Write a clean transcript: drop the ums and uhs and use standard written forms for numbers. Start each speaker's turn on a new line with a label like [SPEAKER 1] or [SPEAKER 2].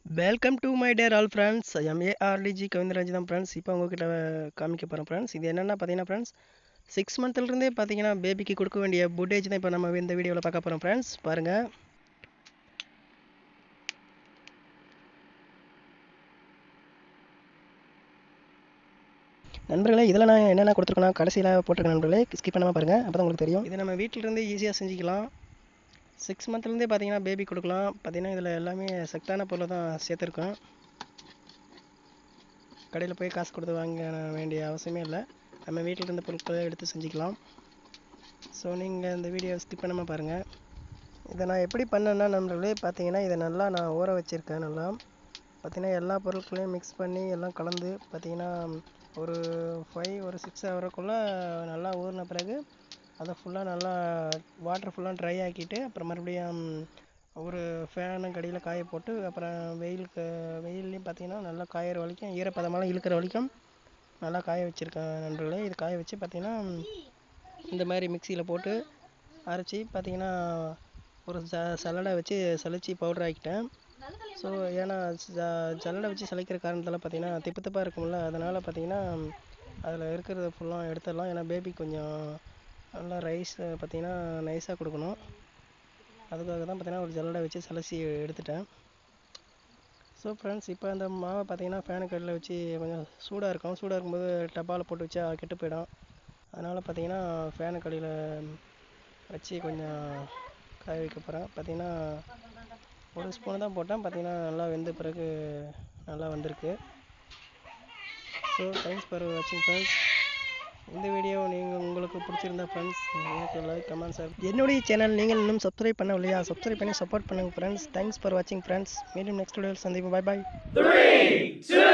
[SPEAKER 1] Welcome to my dear all friends. MARTG Kavindraj தான் friends. இப்போ உங்ககிட்ட காமிக்க போகிறேன் ஃப்ரெண்ட்ஸ். இது என்னென்னா பார்த்தீங்கன்னா ஃப்ரெண்ட்ஸ், 6 மந்த்லேருந்தே பார்த்தீங்கன்னா பேபிக்கு கொடுக்க வேண்டிய ஃபுட்டேஜ் தான் இப்போ நம்ம இந்த வீடியோவில் பார்க்க போகிறோம் ஃப்ரெண்ட்ஸ். பாருங்கள். நண்பர்களே, இதில் நான் என்னென்ன கொடுத்துருக்கேன்னா கடைசியில் போட்டிருக்க நண்பர்களே, ஸ்கிப் பண்ணாமல் பாருங்கள், அப்போ தான் உங்களுக்கு தெரியும். இது நம்ம வீட்டிலேருந்து ஈஸியாக செஞ்சுக்கலாம். 6 மந்த்லேருந்தே பார்த்தீங்கன்னா பேபி கொடுக்கலாம். பார்த்தீங்கன்னா இதில் எல்லாமே சத்தான பொருளை தான் சேர்த்துருக்கோம். கடையில் போய் காசு கொடுத்து வாங்க வேண்டிய அவசியமே இல்லை. நம்ம வீட்டில் இருந்த பொருட்களை எடுத்து செஞ்சுக்கலாம். ஸோ நீங்கள் இந்த வீடியோ ஸ்கிப் பண்ணாமல் பாருங்கள். இதை நான் எப்படி பண்ணேன்னா நண்பர்களே, பார்த்தீங்கன்னா இதை நல்லா நான் ஊற வச்சுருக்கேன். நல்லா பார்த்தீங்கன்னா எல்லா பொருட்களையும் மிக்ஸ் பண்ணி எல்லாம் கலந்து பார்த்தீங்கன்னா ஒரு 6 ஹவருக்குள்ளே நல்லா ஊறின பிறகு அதை ஃபுல்லாக நல்லா வாட்டர் ஃபுல்லாக ட்ரை ஆக்கிட்டு அப்புறம் மறுபடியும் ஒரு ஃபேனு கடியில் காய போட்டு அப்புறம் வெயில்லையும் பார்த்தீங்கன்னா நல்லா காயிற வரைக்கும் ஈரப்பதமெல்லாம் இழுக்கிற வரைக்கும் நல்லா காய வச்சுருக்கேன் நண்பர்களே. இது காய வச்சு பார்த்தீங்கன்னா இந்த மாதிரி மிக்சியில் போட்டு அரைச்சி பார்த்தீங்கன்னா ஒரு சல்லடை வச்சு சலிச்சு பவுடர் ஆக்கிட்டேன். ஸோ ஏன்னா ஜல்லடை வச்சு சலிக்கிற காரணத்தால் பார்த்தீங்கன்னா திப்பு திப்பாக இருக்கும்ல, அதனால் பார்த்தீங்கன்னா அதில் இருக்கிறத ஃபுல்லாக எடுத்துடலாம். ஏன்னா பேபி கொஞ்சம் நல்லா ரைஸ் பார்த்தீங்கன்னா நைஸாக கொடுக்கணும். அதுக்காக தான் பார்த்தீங்கன்னா ஒரு ஜல்லடை வச்சு சலசி எடுத்துட்டேன். ஸோ ஃப்ரெண்ட்ஸ், இப்போ அந்த மாவை பார்த்தீங்கன்னா ஃபேனு கடியில் வச்சு கொஞ்சம் சூடாக இருக்கும். சூடாக இருக்கும்போது டப்பாவில் போட்டு வச்சா கெட்டு போயிடும். அதனால் பார்த்தீங்கன்னா ஃபேனு கடியில் வச்சு கொஞ்சம் காய வைக்க போகிறேன். பார்த்தீங்கன்னா ஒரு ஸ்பூனு தான் போட்டேன். பார்த்தீங்கன்னா நல்லா வெந்த பிறகு நல்லா வந்திருக்கு. ஸோ தேங்க்ஸ் ஃபார் வாட்சிங் ஃப்ரெண்ட்ஸ். இந்த வீடியோ உங்களுக்கு பிடிச்சிருந்தா ஃப்ரெண்ட்ஸ் எனக்கு லைக் கமெண்ட் ஷேர். என்னுடைய சேனல் நீங்கள் இன்னும் சப்ஸ்கிரைப் பண்ணவில்லையா? சப்ஸ்கிரைப் பண்ணி சப்போர்ட் பண்ணுங்கள் ஃப்ரெண்ட்ஸ். தேங்க்ஸ் ஃபார் வாட்சிங் ஃப்ரெண்ட்ஸ். மீண்டும் நெக்ஸ்ட் வீடியோவில் சந்திப்போம். பாய் பாய். 3, 2